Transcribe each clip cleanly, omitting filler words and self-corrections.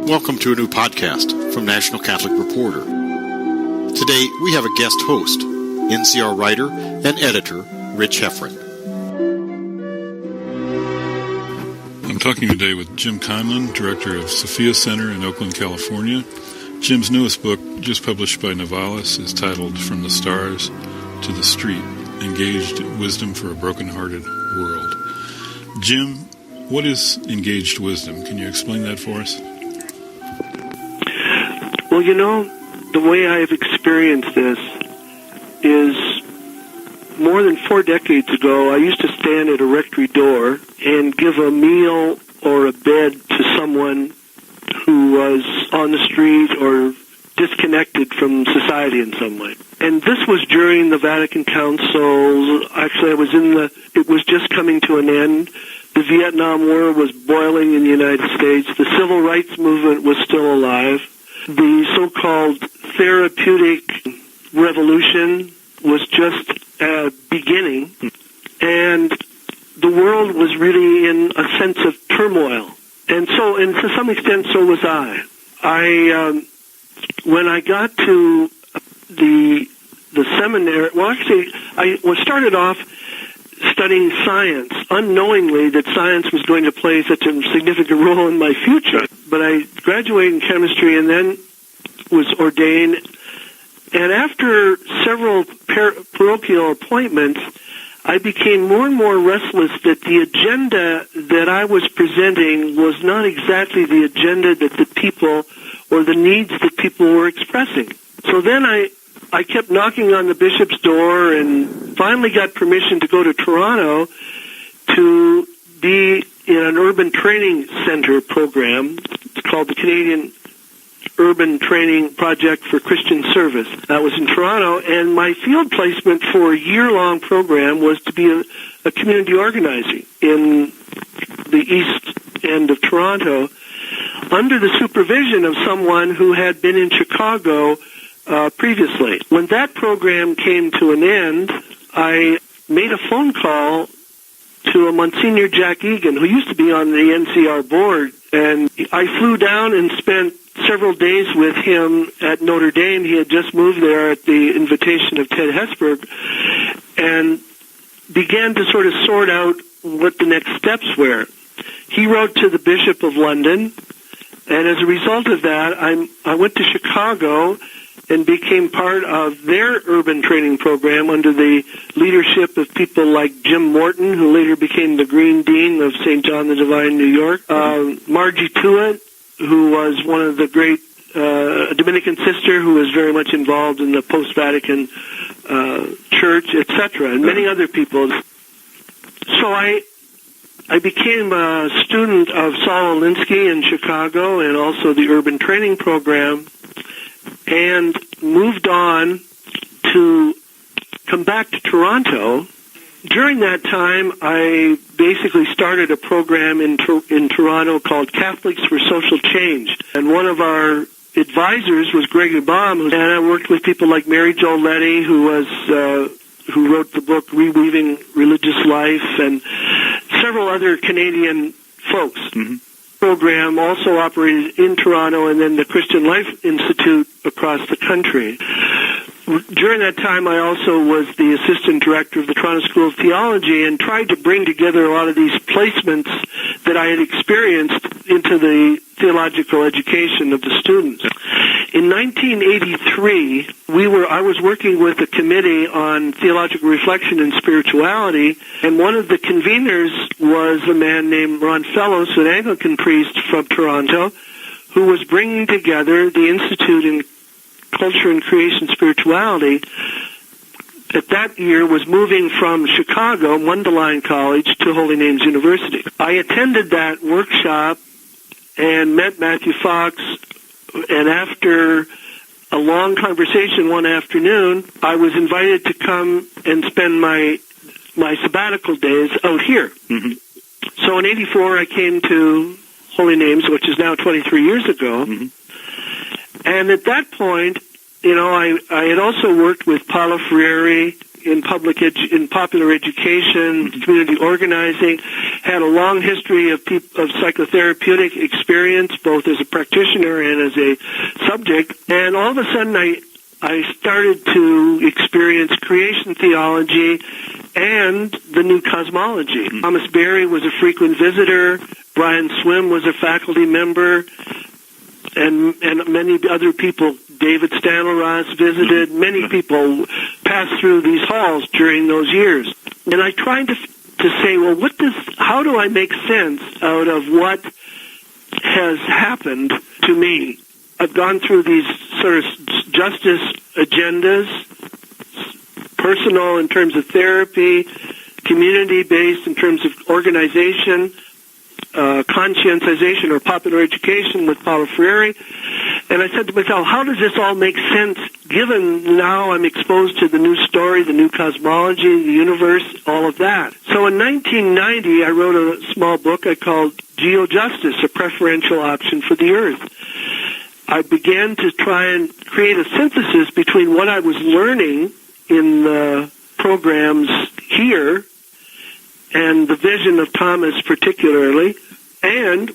Welcome to a new podcast from National Catholic Reporter. Today, we have a guest host, NCR writer and editor, Rich Heffern. I'm talking today with Jim Conlon, director of Sophia Center in Oakland, California. Jim's newest book, just published by Novalis, is titled From the Stars to the Street, Engaged Wisdom for a Broken-Hearted World. Jim, what is engaged wisdom? Can you explain that for us? Well, the way I have experienced this is more than 4 decades ago, I used to stand at a rectory door and give a meal or a bed to someone who was on the street or disconnected from society in some way. And this was during the Vatican Council. Actually, it was just coming to an end. The Vietnam War was boiling in the United States. The Civil Rights Movement was still alive. The so-called therapeutic revolution was just beginning, and the world was really in a sense of turmoil. And to some extent, so was I. When I got to the seminary, I started off studying science, unknowingly that science was going to play such a significant role in my future. But I graduated in chemistry and then was ordained. And after several parochial appointments, I became more and more restless that the agenda that I was presenting was not exactly the agenda that the people or the needs that people were expressing. So then I kept knocking on the bishop's door and finally got permission to go to Toronto to be in an urban training center program. It's called the Canadian Urban Training Project for Christian Service. That was in Toronto, and my field placement for a year-long program was to be a community organizing in the east end of Toronto under the supervision of someone who had been in Chicago previously. When that program came to an end, I made a phone call to a Monsignor Jack Egan, who used to be on the NCR board, and I flew down and spent several days with him at Notre Dame. He had just moved there at the invitation of Ted Hesburgh, and began to sort of sort out what the next steps were. He wrote to the Bishop of London, and as a result of that, I went to Chicago and became part of their urban training program under the leadership of people like Jim Morton, who later became the Green Dean of St. John the Divine, New York, Margie Tuitt, who was one of the great Dominican sister who was very much involved in the post-Vatican church, etc., and many other people. So I became a student of Saul Alinsky in Chicago and also the urban training program, and moved on to come back to Toronto. During that time, I basically started a program in Toronto called Catholics for Social Change. And one of our advisors was Gregory Baum, and I worked with people like Mary Jo Letty, who wrote the book Reweaving Religious Life, and several other Canadian folks. Mm-hmm. Program also operated in Toronto, and then the Christian Life Institute across the country. During that time, I also was the assistant director of the Toronto School of Theology and tried to bring together a lot of these placements that I had experienced into the theological education of the students. In 1983, I was working with a committee on theological reflection and spirituality, and one of the conveners was a man named Ron Fellows, an Anglican priest from Toronto, who was bringing together the Institute in Culture and Creation Spirituality. At that year was moving from Chicago, Mundelein College, to Holy Names University. I attended that workshop and met Matthew Fox, and after a long conversation one afternoon, I was invited to come and spend my sabbatical days out here. Mm-hmm. So in 84, I came to Holy Names, which is now 23 years ago. Mm-hmm. And at that point, I had also worked with Paolo Freire, in popular education, community organizing, had a long history of psychotherapeutic experience, both as a practitioner and as a subject. And all of a sudden, I started to experience creation theology and the new cosmology. Thomas Berry was a frequent visitor. Brian Swim was a faculty member. And many other people, David Stanleras visited. Many people passed through these halls during those years. And I tried to say, well, how do I make sense out of what has happened to me? I've gone through these sort of justice agendas, personal in terms of therapy, community-based in terms of organization, conscientization or popular education with Paulo Freire. And I said to myself, how does this all make sense given now I'm exposed to the new story, the new cosmology, the universe, all of that? So in 1990, I wrote a small book I called Geo-Justice, a preferential option for the Earth. I began to try and create a synthesis between what I was learning in the programs here and the vision of Thomas particularly, and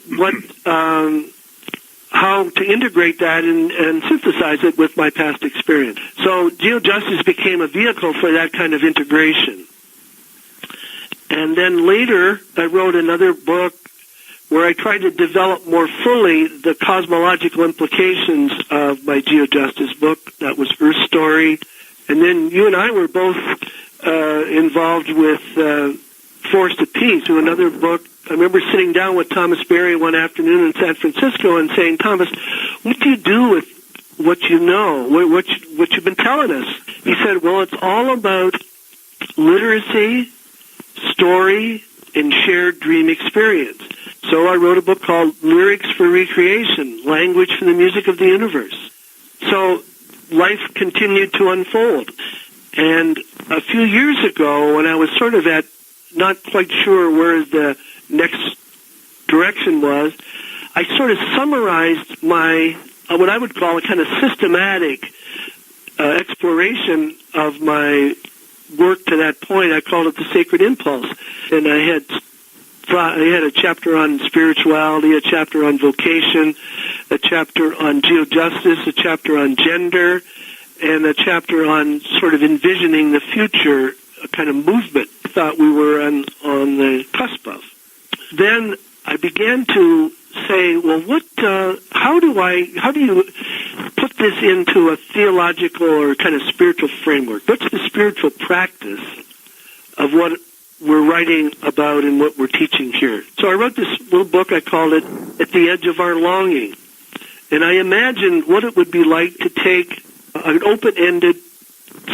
how to integrate that and synthesize it with my past experience. So Geo-Justice became a vehicle for that kind of integration. And then later, I wrote another book where I tried to develop more fully the cosmological implications of my Geo-Justice book. That was Earth Story. And then you and I were both involved with Forest of Peace, who another book. I remember sitting down with Thomas Berry one afternoon in San Francisco and saying, Thomas, what do you do with what you know, what you've been telling us? He said, well, it's all about literacy, story, and shared dream experience. So I wrote a book called Lyrics for Recreation, Language for the Music of the Universe. So life continued to unfold. And a few years ago, when I was sort of not quite sure where the next direction was, I sort of summarized my, what I would call a kind of systematic exploration of my work to that point. I called it the Sacred Impulse. And I had a chapter on spirituality, a chapter on vocation, a chapter on Geo-Justice, a chapter on gender, and a chapter on sort of envisioning the future, a kind of movement I thought we were on the cusp of. Then I began to say, well, how do you put this into a theological or kind of spiritual framework? What's the spiritual practice of what we're writing about and what we're teaching here? So I wrote this little book, I called it At the Edge of Our Longing. And I imagined what it would be like to take an open-ended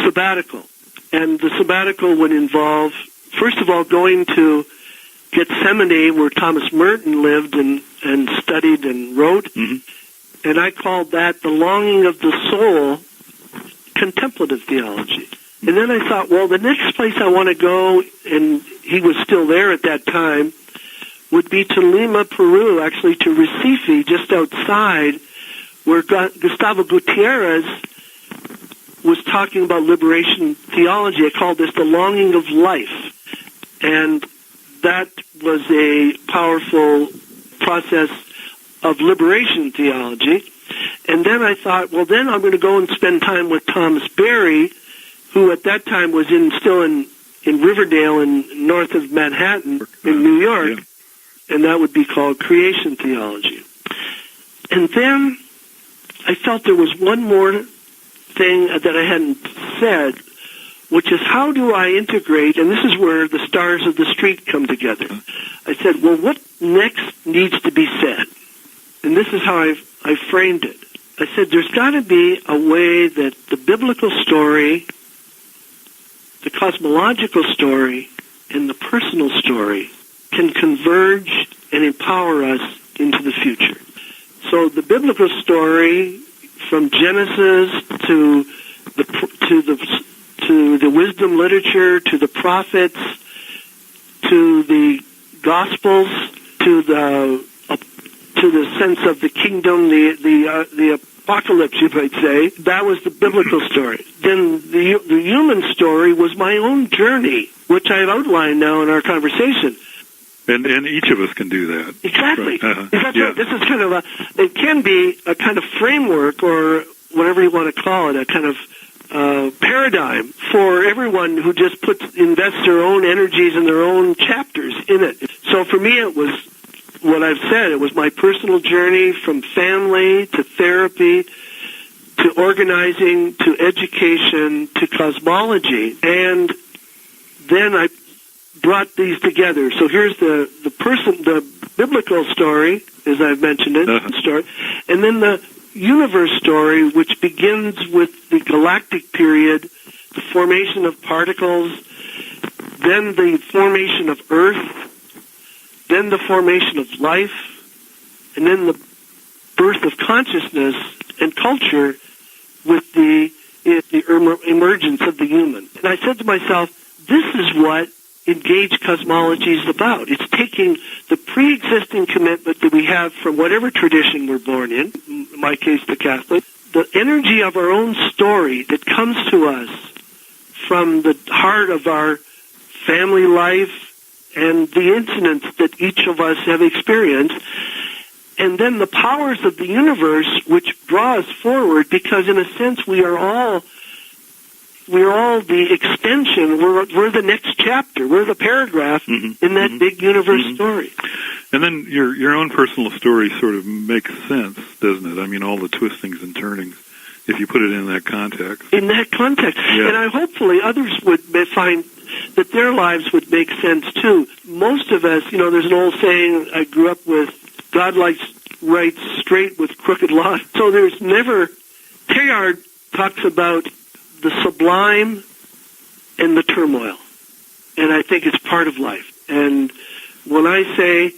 sabbatical. And the sabbatical would involve, first of all, going to Gethsemane, where Thomas Merton lived and studied and wrote. Mm-hmm. And I called that the longing of the soul, contemplative theology. And then I thought, well, the next place I want to go, and he was still there at that time, would be to Lima, Peru, actually to Recife, just outside, where Gustavo Gutierrez was talking about liberation theology. I called this the longing of life. And that was a powerful process of liberation theology. And then I thought, well, then I'm going to go and spend time with Thomas Berry, who at that time was still in Riverdale and north of Manhattan in New York. Yeah. And that would be called creation theology. And then I felt there was one more thing that I hadn't said, which is how do I integrate, and this is where the stars of the street come together. I said, well, what next needs to be said? And this is how I framed it. I said, there's got to be a way that the biblical story, the cosmological story, and the personal story can converge and empower us into the future. So the biblical story, from Genesis to the wisdom literature, to the prophets, to the Gospels, to the sense of the kingdom, the apocalypse, you might say. That was the biblical story. Then the human story was my own journey, which I've outlined now in our conversation. And each of us can do that. Exactly. Right. That's right. This is kind of it can be a kind of framework, or whatever you want to call it, a kind of paradigm for everyone who just invests their own energies and their own chapters in it. So for me, it was what I've said. It was my personal journey from family to therapy to organizing to education to cosmology. And then I brought these together. So here's the biblical story, as I've mentioned it, story, and then the universe story, which begins with the galactic period, the formation of particles, then the formation of Earth, then the formation of life, and then the birth of consciousness and culture with the emergence of the human. And I said to myself, this is what engaged cosmology is about. It's taking the pre-existing commitment that we have from whatever tradition we're born in my case the Catholic, the energy of our own story that comes to us from the heart of our family life and the incidents that each of us have experienced, and then the powers of the universe which draw us forward, because in a sense we're all the extension. We're the next chapter. We're the paragraph in that big universe story. And then your own personal story sort of makes sense, doesn't it? I mean, all the twistings and turnings, if you put it in that context. In that context. Yeah. And hopefully others would find that their lives would make sense too. Most of us, there's an old saying I grew up with, God writes straight with crooked lines. So there's never, Teilhard talks about the sublime and the turmoil. And I think it's part of life. And when I say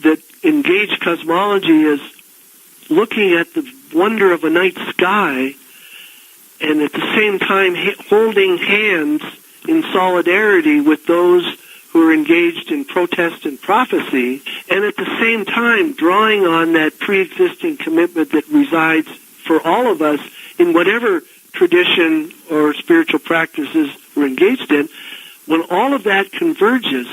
that engaged cosmology is looking at the wonder of a night sky and at the same time holding hands in solidarity with those who are engaged in protest and prophecy, and at the same time drawing on that pre-existing commitment that resides for all of us in whatever tradition or spiritual practices we're engaged in, when all of that converges,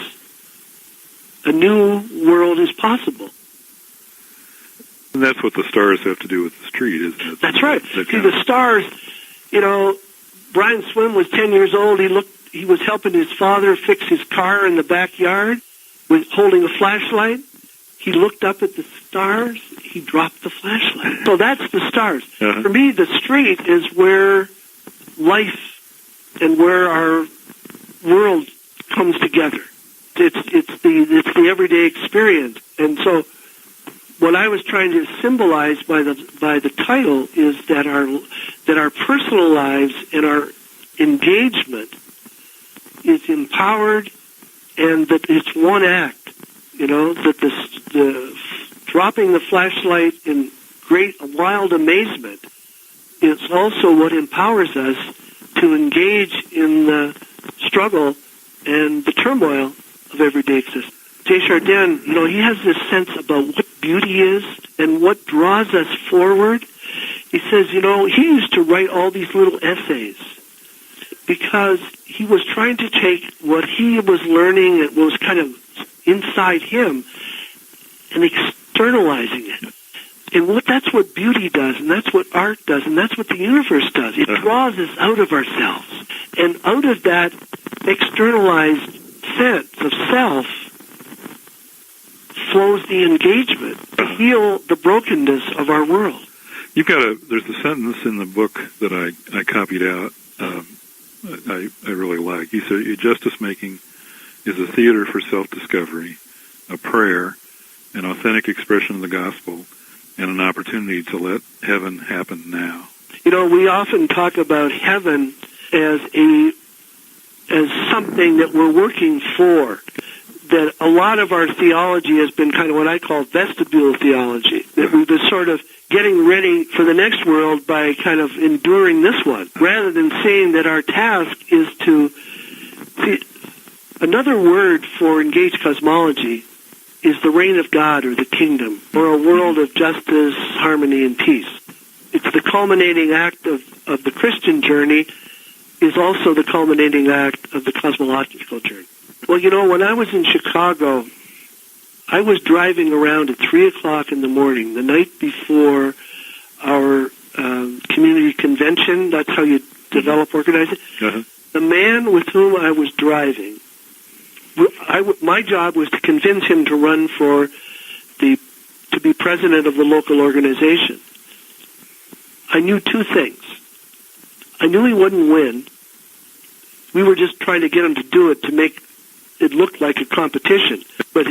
a new world is possible. And that's what the stars have to do with the street, isn't it? That's right. See, the stars, Brian Swim was 10 years old. He was helping his father fix his car in the backyard with holding a flashlight. He looked up at the stars. He dropped the flashlight. So that's the stars. Uh-huh. For me, the street is where life and where our world comes together. It's the everyday experience. And so what I was trying to symbolize by the title is that our personal lives and our engagement is empowered, and that it's one act. That the dropping the flashlight in great wild amazement is also what empowers us to engage in the struggle and the turmoil of everyday existence. Jay Chardin, he has this sense about what beauty is and what draws us forward. He says, he used to write all these little essays because he was trying to take what he was learning and was kind of inside him and externalizing it. And that's what beauty does, and that's what art does, and that's what the universe does. It draws us out of ourselves. And out of that externalized sense of self flows the engagement to heal the brokenness of our world. There's a sentence in the book that I copied out I really like. He said, justice making is a theater for self-discovery, a prayer, an authentic expression of the gospel, and an opportunity to let heaven happen now. We often talk about heaven as something that we're working for. That a lot of our theology has been kind of what I call vestibule theology. That we've been sort of getting ready for the next world by kind of enduring this one, rather than seeing that our task is to see. Another word for engaged cosmology is the reign of God, or the kingdom, or a world of justice, harmony, and peace. it's the culminating act of the Christian journey, is also the culminating act of the cosmological journey. Well, when I was in Chicago, I was driving around at 3 o'clock in the morning, the night before our community convention. That's how you develop, organize it. Uh-huh. The man with whom I was driving, my job was to convince him to run to be president of the local organization. I knew two things. I knew he wouldn't win. We were just trying to get him to do it to make it look like a competition. But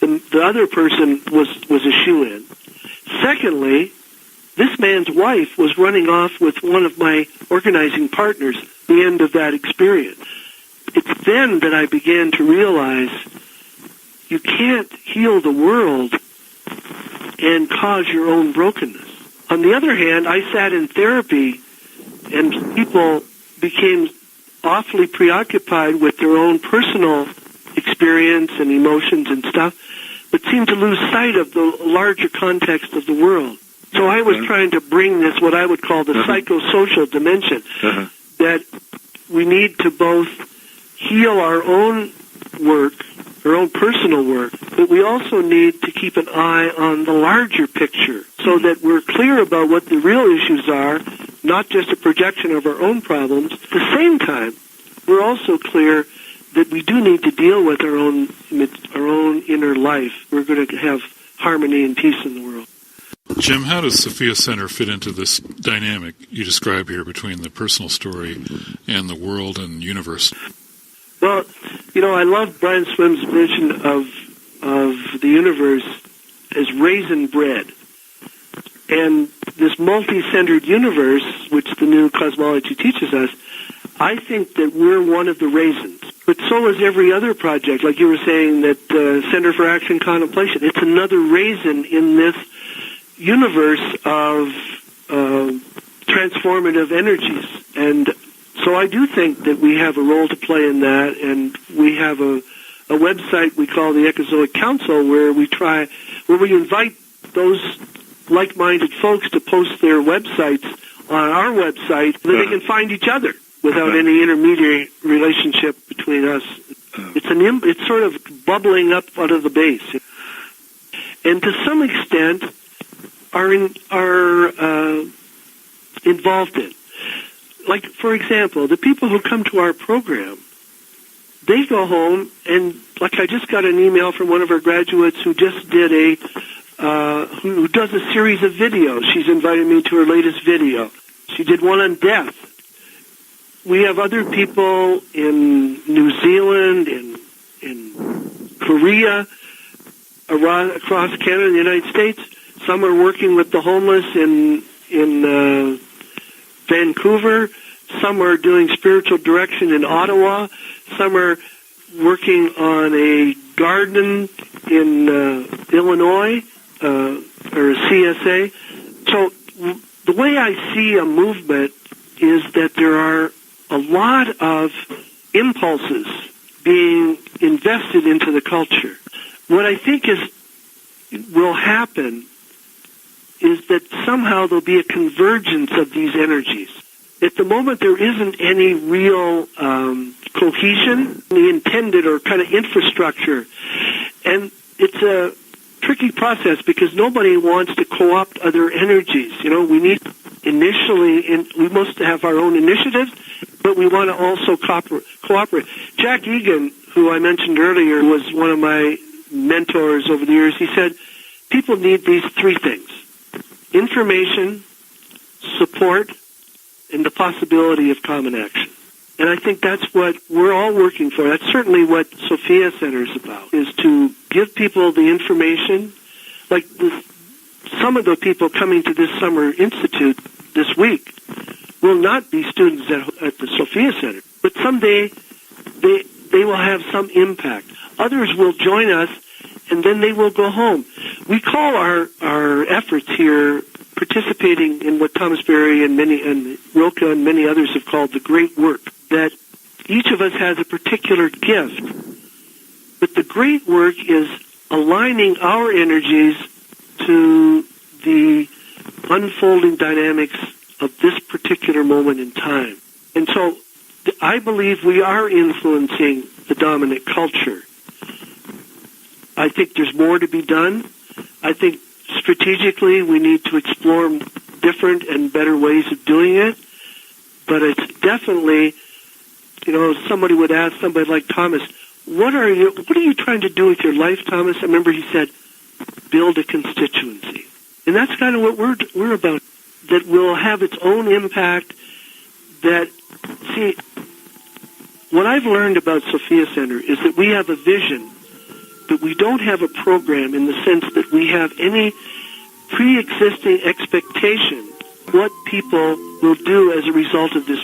the other person was a shoo-in. Secondly, this man's wife was running off with one of my organizing partners at the end of that experience. It's then that I began to realize you can't heal the world and cause your own brokenness. On the other hand, I sat in therapy and people became awfully preoccupied with their own personal experience and emotions and stuff, but seemed to lose sight of the larger context of the world. So I was trying to bring this, what I would call the psychosocial dimension, that we need to both heal our own work, our own personal work, but we also need to keep an eye on the larger picture so that we're clear about what the real issues are, not just a projection of our own problems. At the same time, we're also clear that we do need to deal with our own inner life. We're going to have harmony and peace in the world. Jim, how does Sophia Center fit into this dynamic you describe here between the personal story and the world and universe? Well, I love Brian Swimm's vision of the universe as raisin bread. And this multi-centered universe, which the new cosmology teaches us, I think that we're one of the raisins. But so is every other project, like you were saying, that Center for Action Contemplation. It's another raisin in this universe of transformative energies. And so I do think that we have a role to play in that, and we have a website we call the Ecozoic Council where we invite those like-minded folks to post their websites on our website so that they can find each other without any intermediary relationship between us. It's sort of bubbling up out of the base. And to some extent are involved in. Like, for example, the people who come to our program, they go home and, like, I just got an email from one of our graduates who just did who does a series of videos. She's invited me to her latest video. She did one on death. We have other people in New Zealand, in Korea, across Canada and the United States. Some are working with the homeless in Vancouver. Some are doing spiritual direction in Ottawa. Some are working on a garden in Illinois, or a CSA. So the way I see a movement is that there are a lot of impulses being invested into the culture. What I think will happen is that somehow there'll be a convergence of these energies. At the moment, there isn't any real cohesion, the intended or kind of infrastructure. And it's a tricky process because nobody wants to co-opt other energies. We need we must have our own initiatives, but we want to also cooperate. Jack Egan, who I mentioned earlier, was one of my mentors over the years. He said, people need these three things: information, support, and the possibility of common action. And I think that's what we're all working for. That's certainly what Sophia Center is about, is to give people the information. Like some of the people coming to this summer institute this week will not be students at the Sophia Center, but someday they will have some impact. Others will join us, and then they will go home. We call our efforts here participating in what Thomas Berry and Rilke and many others have called the great work, that each of us has a particular gift. But the great work is aligning our energies to the unfolding dynamics of this particular moment in time. And so I believe we are influencing the dominant culture. I think there's more to be done. I think strategically we need to explore different and better ways of doing it. But it's definitely, somebody would ask somebody like Thomas, what are you trying to do with your life, Thomas? I remember he said, build a constituency. And that's kind of what we're about, that will have its own impact. What I've learned about Sophia Center is that we have a vision, but we don't have a program in the sense that we have any pre-existing expectation what people will do as a result of this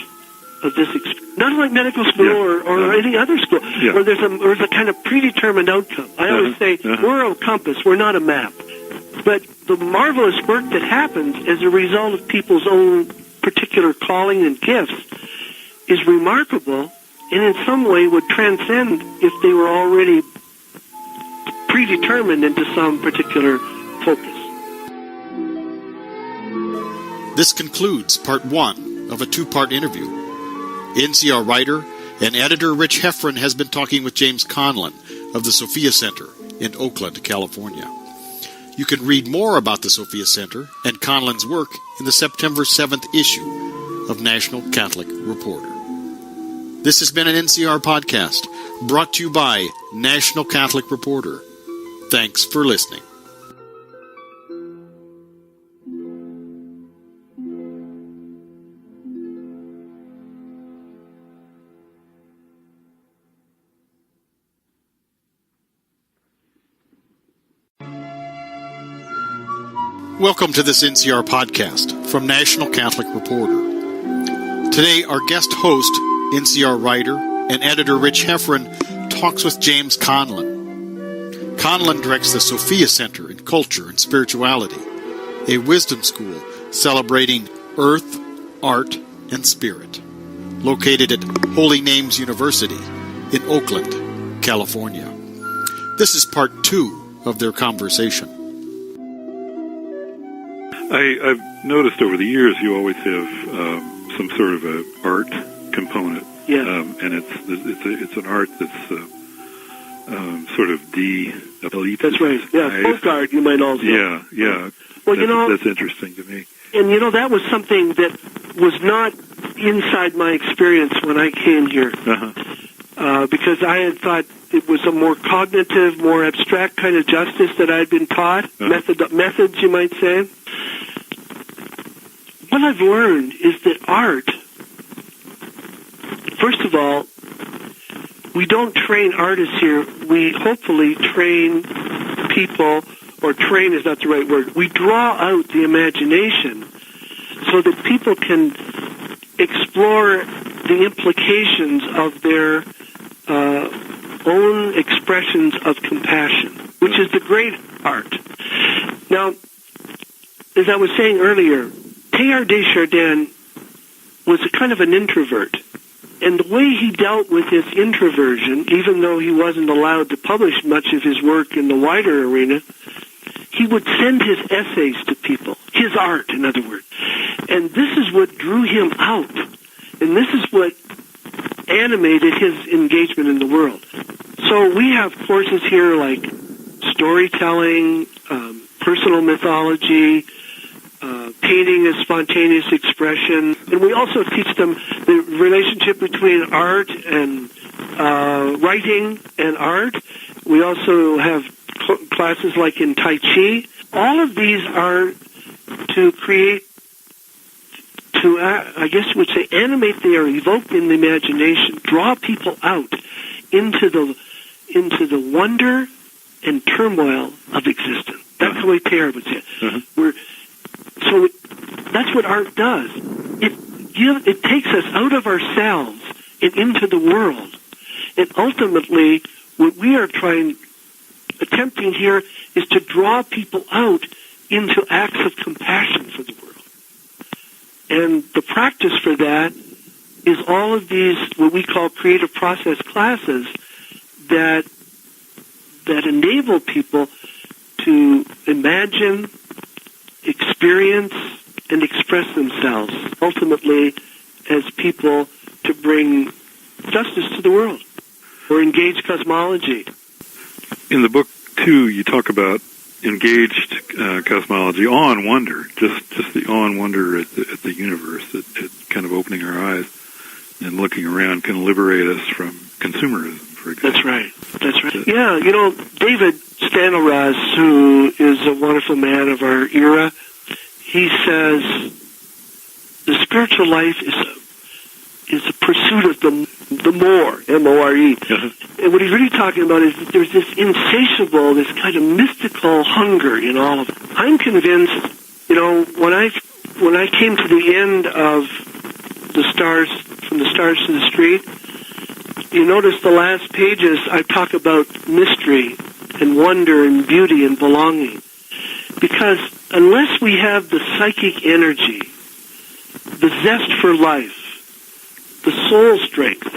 experience. Not like medical school or any other school, where there's a kind of predetermined outcome. I always say, we're a compass, we're not a map. But the marvelous work that happens as a result of people's own particular calling and gifts is remarkable, and in some way would transcend if they were already predetermined into some particular focus. This concludes part 1 of a 2-part interview. NCR writer and editor Rich Heffern has been talking with James Conlon of the Sophia Center in Oakland, California. You can read more about the Sophia Center and Conlon's work in the September 7th issue of National Catholic Reporter. This has been an NCR podcast brought to you by National Catholic Reporter. Thanks for listening. Welcome to this NCR podcast from National Catholic Reporter. Today, our guest host, NCR writer and editor Rich Heffern, talks with James Conlon. Conlon directs the Sophia Center in Culture and Spirituality, a wisdom school celebrating earth, art, and spirit, located at Holy Names University in Oakland, California. This is part 2 of their conversation. I've noticed over the years you always have some sort of a art component, and it's an art that's sort of elite. That's right. Yeah, folk art, you might also. Yeah. Well, that's interesting to me. And that was something that was not inside my experience when I came here, because I had thought it was a more cognitive, more abstract kind of justice that I had been taught, methods, you might say. What I've learned is that art, first of all, we don't train artists here. We hopefully train people, or train is not the right word. We draw out the imagination so that people can explore the implications of their own expressions of compassion, which is the great art. Now, as I was saying earlier, Teilhard de Chardin was a kind of an introvert. And the way he dealt with his introversion, even though he wasn't allowed to publish much of his work in the wider arena, he would send his essays to people, his art, in other words. And this is what drew him out. And this is what animated his engagement in the world. So we have courses here like storytelling, personal mythology, painting as spontaneous expression, and we also teach them the relationship between art and writing and art. We also have classes like in Tai Chi. All of these are to create, I guess you would say, animate. They are evoked in the imagination, draw people out into the wonder and turmoil of existence. That's the way Teilhard would say it. So that's what art does. It takes us out of ourselves and into the world. And ultimately, what we are attempting here is to draw people out into acts of compassion for the world. And the practice for that is all of these, what we call creative process classes, that enable people to imagine, experience, experience and express themselves, ultimately as people to bring justice to the world or engage cosmology. In the book, too, you talk about engaged cosmology, awe and wonder, just the awe and wonder at the universe, at kind of opening our eyes and looking around can liberate us from consumerism, for example. That's right. Yeah, David Stanelraz, who is a wonderful man of our era, he says the spiritual life is a pursuit of the more, M-O-R-E. Uh-huh. And what he's really talking about is that there's this insatiable, this kind of mystical hunger in all of it. I'm convinced, when I came to the end of the stars, from the stars to the street, you notice the last pages I talk about mystery and wonder and beauty and belonging. Because unless we have the psychic energy, the zest for life, the soul strength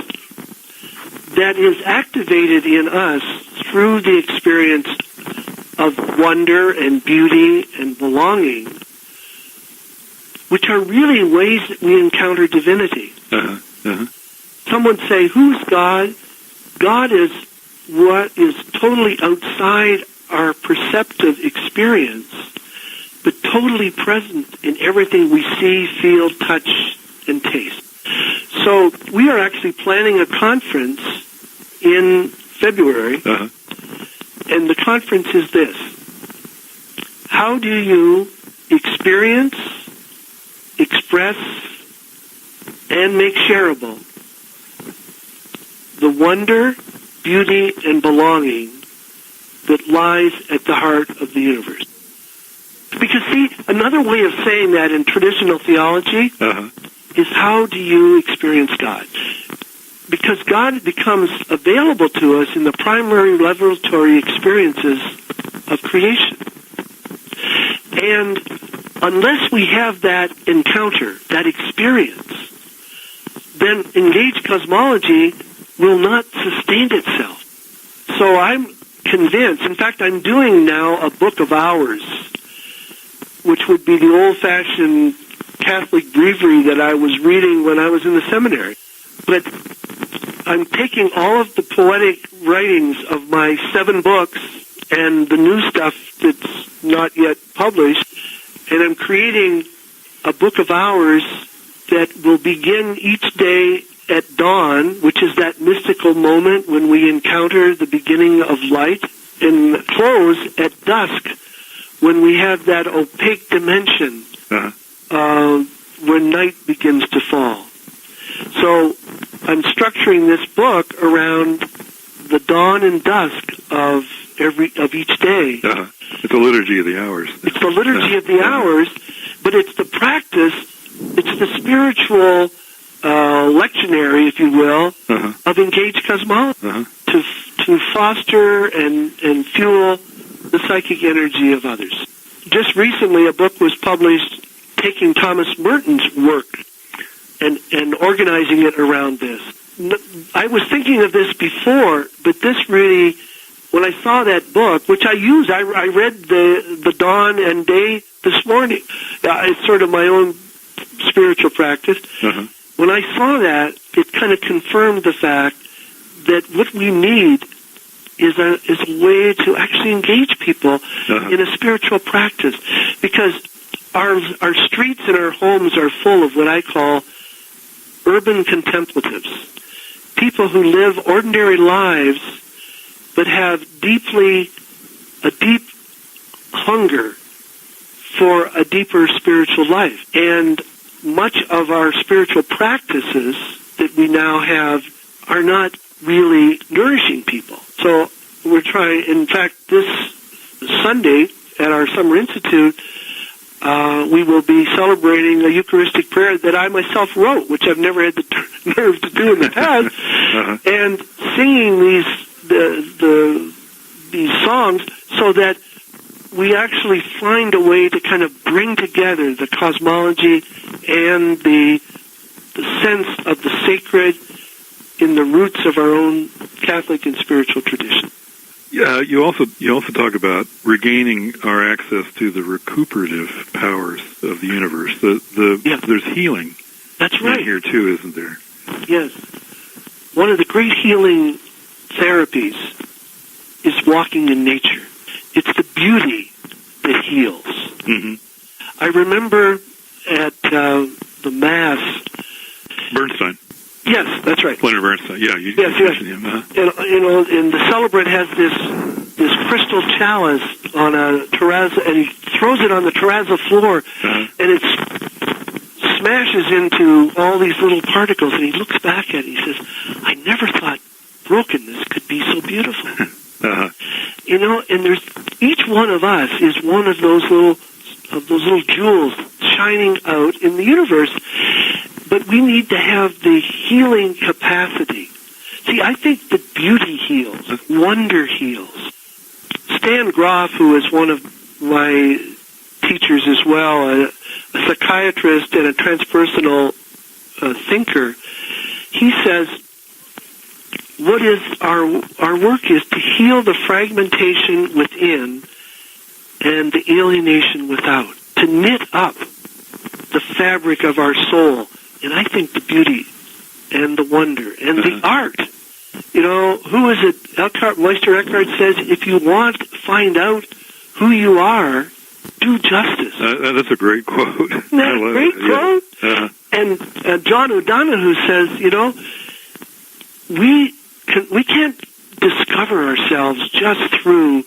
that is activated in us through the experience of wonder and beauty and belonging, which are really ways that we encounter divinity. Uh-huh. Uh-huh. Some would say, who's God? God is what is totally outside our perceptive experience, but totally present in everything we see, feel, touch, and taste. So we are actually planning a conference in February, uh-huh. and the conference is this. How do you experience, express, and make shareable the wonder, beauty, and belonging that lies at the heart of the universe? Because, see, another way of saying that in traditional theology Uh-huh. is how do you experience God? Because God becomes available to us in the primary revelatory experiences of creation. And unless we have that encounter, that experience, then engaged cosmology will not sustain itself. So I'm convinced, in fact, I'm doing now a book of hours, which would be the old-fashioned Catholic breviary that I was reading when I was in the seminary. But I'm taking all of the poetic writings of my 7 books and the new stuff that's not yet published, and I'm creating a book of hours that will begin each day at dawn, which is that mystical moment when we encounter the beginning of light, and close at dusk when we have that opaque dimension when night begins to fall. So I'm structuring this book around the dawn and dusk of each day. Uh-huh. It's a liturgy of the hours. It's the liturgy of the hours, but it's the practice, it's the spiritual lectionary, if you will, of engaged cosmology to foster and fuel the psychic energy of others. Just recently, a book was published taking Thomas Merton's work and organizing it around this. I was thinking of this before, but this really, when I saw that book, which I use, I read the dawn and day this morning. It's sort of my own spiritual practice. When I saw that, it kind of confirmed the fact that what we need is a way to actually engage people in a spiritual practice, because our streets and our homes are full of what I call urban contemplatives, people who live ordinary lives but have a deep hunger for a deeper spiritual life. And much of our spiritual practices that we now have are not really nourishing people. So we're trying, in fact, this Sunday at our Summer Institute, we will be celebrating a Eucharistic prayer that I myself wrote, which I've never had the nerve to do in the past, and singing these songs so that we actually find a way to kind of bring together the cosmology and the sense of the sacred in the roots of our own Catholic and spiritual tradition. Yeah, you also talk about regaining our access to the recuperative powers of the universe. There's healing. That's right. In here too, isn't there? Yes. One of the great healing therapies is walking in nature. It's the beauty that heals. Mm-hmm. I remember at the Mass. Bernstein. Yes, that's right. Leonard Bernstein. Yeah, you Yes. mentioned him. And the celebrant has this crystal chalice on a terrazzo, and he throws it on the terrazzo floor, and it smashes into all these little particles, and he looks back at it, and he says, I never thought brokenness could be so beautiful. And there's each one of us is one of those little jewels shining out in the universe, but we need to have the healing capacity. See, I think that beauty heals, wonder heals. Stan Groff, who is one of my teachers as well, a psychiatrist and a transpersonal thinker, he says, what is our work is to heal the fragmentation within and the alienation without, to knit up the fabric of our soul. And I think the beauty and the wonder and the art. Who is it? Meister Eckhart says, if you want to find out who you are, do justice. That's a great quote. Isn't that a great quote? Yeah. And John O'Donohue says, we can't discover ourselves just through,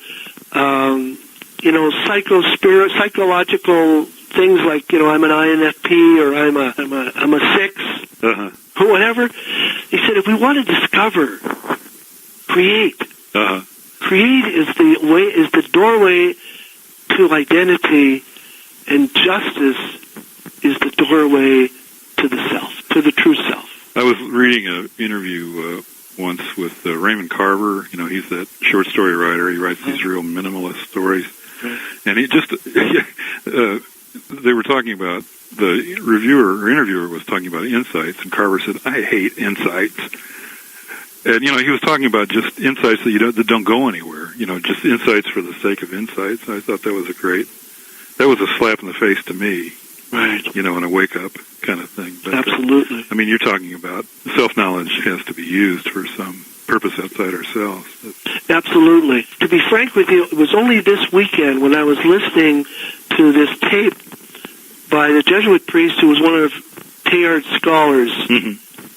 psychological things like, I'm an INFP or I'm a 6, or whatever. He said, if we want to discover, create. Create is the doorway to identity, and justice is the doorway to the self, to the true self. I was reading an interview once with Raymond Carver. He's that short story writer. He writes these real minimalist stories. And he just, they were talking about, the interviewer was talking about insights, and Carver said, I hate insights. And, he was talking about just insights that don't go anywhere, just insights for the sake of insights. I thought that was a slap in the face to me. Right. And a wake-up kind of thing. But, absolutely. You're talking about self-knowledge has to be used for some purpose outside ourselves. Absolutely. To be frank with you, it was only this weekend when I was listening to this tape by the Jesuit priest who was one of Teilhard's scholars,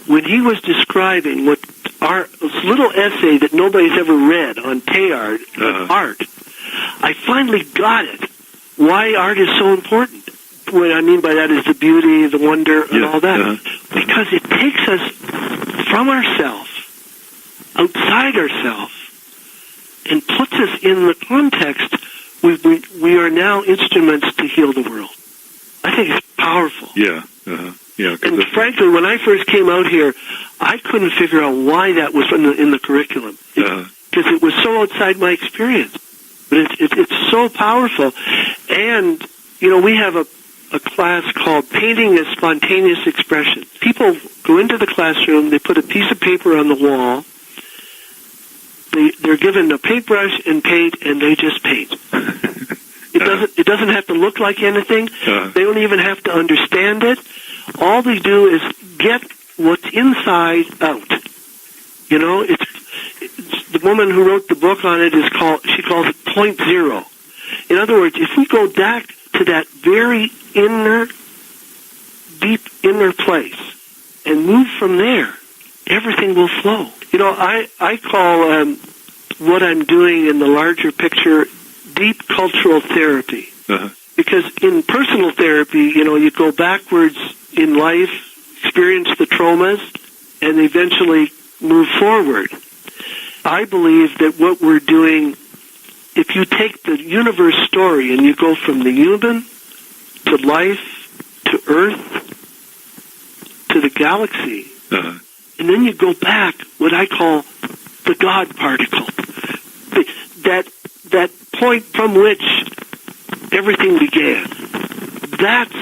when he was describing what this little essay that nobody's ever read on Teilhard, art, I finally got it, why art is so important. What I mean by that is the beauty, the wonder, and all that. Because it takes us from ourselves, outside ourselves, and puts us in the context. We are now instruments to heal the world. I think it's powerful. Yeah. And frankly, when I first came out here, I couldn't figure out why that was in the curriculum. Because it was so outside my experience. But it's so powerful. And, we have a class called Painting as Spontaneous Expression. People go into the classroom, they put a piece of paper on the wall, they're given a paintbrush and paint, and they just paint. It doesn't have to look like anything. They don't even have to understand it. All they do is get what's inside out. It's the woman who wrote the book on it she calls it point zero. In other words, if we go back to that very deep inner place and move from there, everything will flow. I call what I'm doing in the larger picture deep cultural therapy. Because in personal therapy, you go backwards in life, experience the traumas, and eventually move forward. I believe that what we're doing, if you take the universe story and you go from the human to life to Earth to the galaxy, and then you go back, what I call the God particle, that point from which everything began. That's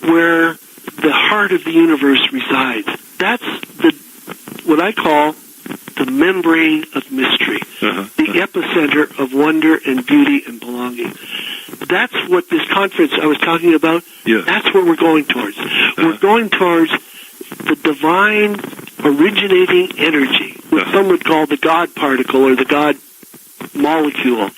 where the heart of the universe resides. That's what I call the membrane of mystery. the epicenter of wonder and beauty and belonging. That's what this conference I was talking about, that's what we're going towards. We're going towards the divine originating energy, what some would call the God particle or the God molecule.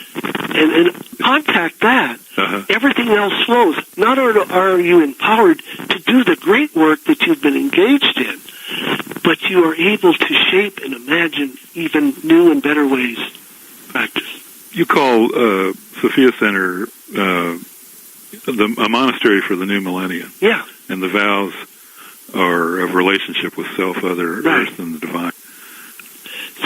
And contact that, everything else flows. Not only are you empowered to do the great work that you've been engaged in, but you are able to shape and imagine even new and better ways to practice. You call Sophia Center a monastery for the new millennium. Yeah. And the vows are of relationship with self, other, earth, and the divine.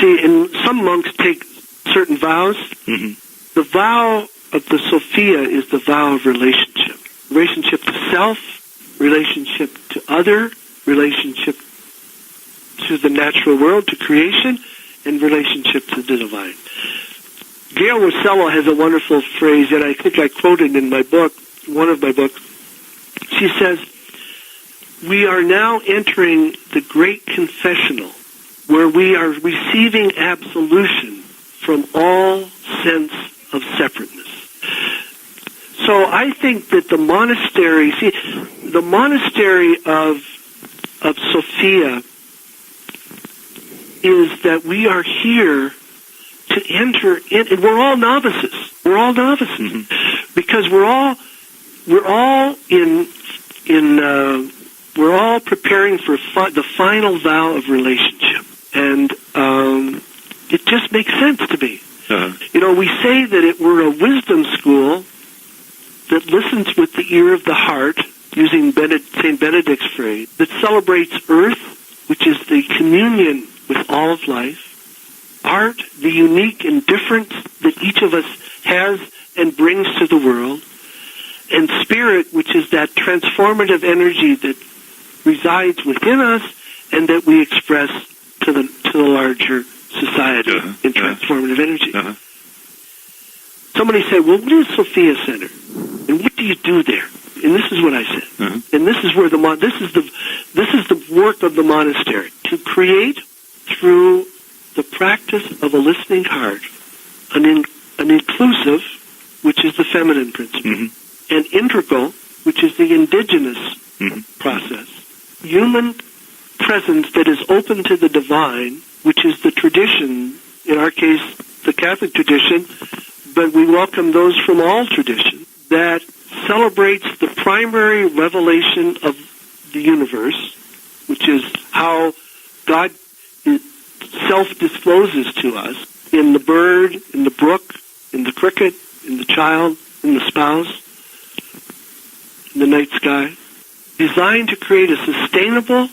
See, and some monks take certain vows. The vow of the Sophia is the vow of relationship. Relationship to self, relationship to other, relationship to the natural world, to creation, and relationship to the divine. Gail Rossello has a wonderful phrase that I think I quoted in my book, one of my books. She says, "We are now entering the great confessional, where we are receiving absolution from all sense of separateness." So I think that the monastery of Sophia is that we are here to enter in, and we're all novices. We're all novices because we're all preparing for the final vow of relationship, and it just makes sense to me. We say that we're a wisdom school that listens with the ear of the heart, using St. Benedict's phrase, that celebrates earth, which is the communion with all of life, art, the unique and difference that each of us has and brings to the world, and spirit, which is that transformative energy that resides within us and that we express to the larger society in transformative energy. Somebody said, "Well, what is Sophia Center, and what do you do there?" And this is what I said. And this is where this is the work of the monastery, to create through the practice of a listening heart an inclusive, which is the feminine principle, and integral, which is the indigenous process, human presence that is open to the divine, which is the tradition, in our case, the Catholic tradition, but we welcome those from all traditions, that celebrates the primary revelation of the universe, which is how God self-discloses to us in the bird, in the brook, in the cricket, in the child, in the spouse, in the night sky, designed to create a sustainable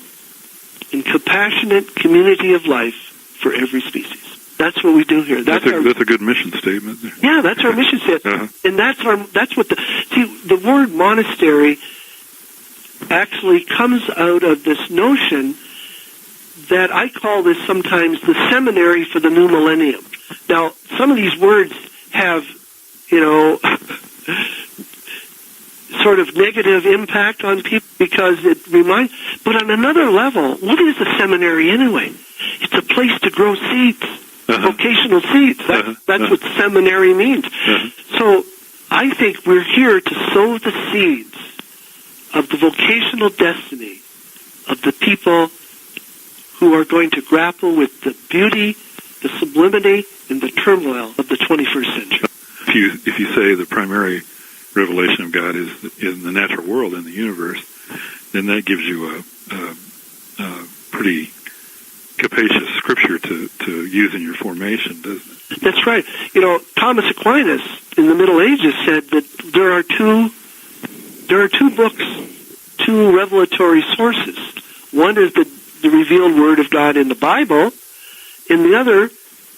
and compassionate community of life for every species. That's what we do here. That's a good mission statement. Yeah, that's our mission statement. And that's what the word monastery actually comes out of this notion that I call this sometimes the seminary for the new millennium. Now, some of these words have, sort of negative impact on people because it reminds, but on another level, what is a seminary anyway? It's a place to grow seeds, vocational seeds. That's what seminary means. So I think we're here to sow the seeds of the vocational destiny of the people who are going to grapple with the beauty, the sublimity, and the turmoil of the 21st century. If you say the primary revelation of God is in the natural world, in the universe, then that gives you a pretty capacious scripture to use in your formation, doesn't it? That's right. Thomas Aquinas in the Middle Ages said that there are two books, two revelatory sources. One is the revealed Word of God in the Bible, and the other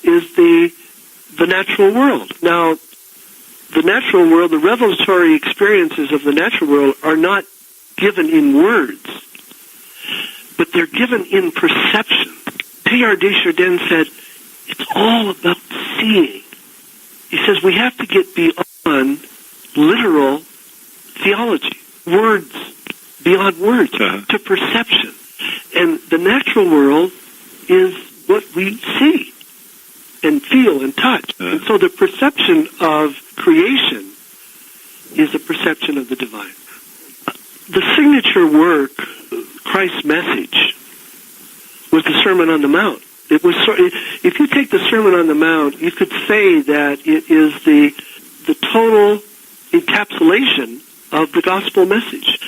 is the natural world. Now, the natural world, the revelatory experiences of the natural world are not given in words, but they're given in perception. Teilhard de Chardin said, it's all about seeing. He says we have to get beyond literal theology, words, beyond words, to perception. And the natural world is what we see and feel and touch. is a perception of the divine. The signature work, Christ's message, was the Sermon on the Mount. It was if you take the Sermon on the Mount, you could say that it is the total encapsulation of the gospel message.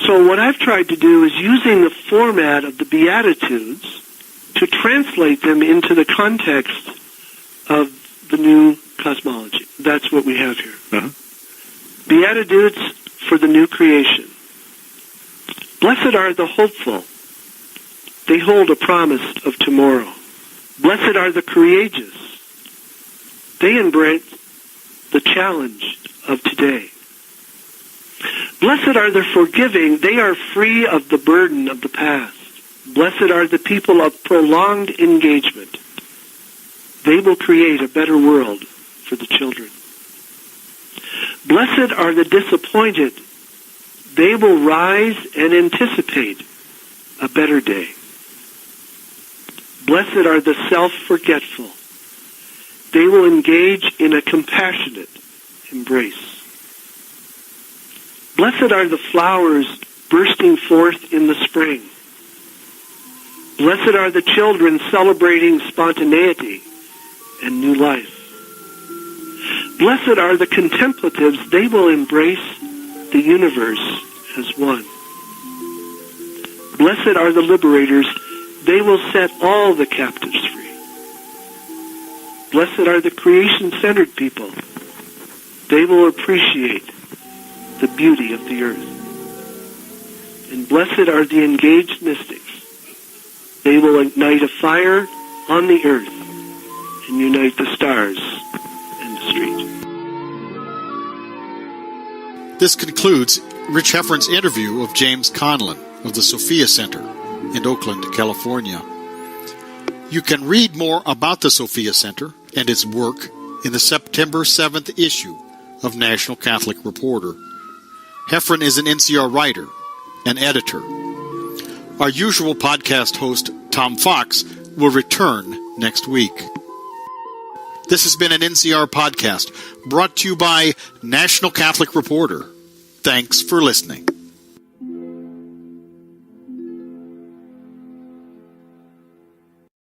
So what I've tried to do is using the format of the Beatitudes to translate them into the context of the new cosmology. That's what we have here. Uh-huh. Beatitudes for the new creation. Blessed are the hopeful. They hold a promise of tomorrow. Blessed are the courageous. They embrace the challenge of today. Blessed are the forgiving. They are free of the burden of the past. Blessed are the people of prolonged engagement. They will create a better world for the children. Blessed are the disappointed. They will rise and anticipate a better day. Blessed are the self-forgetful. They will engage in a compassionate embrace. Blessed are the flowers bursting forth in the spring. Blessed are the children celebrating spontaneity and new life. Blessed are the contemplatives. They will embrace the universe as one. Blessed are the liberators. They will set all the captives free. Blessed are the creation-centered people. They will appreciate the beauty of the earth. And blessed are the engaged mystics. They will ignite a fire on the earth and unite the stars and the street. This concludes Rich Heffern's interview of James Conlon of the Sophia Center in Oakland, California. You can read more about the Sophia Center and its work in the September 7th issue of National Catholic Reporter. Heffern is an NCR writer and editor. Our usual podcast host, Tom Fox, will return next week. This has been an NCR podcast brought to you by National Catholic Reporter. Thanks for listening.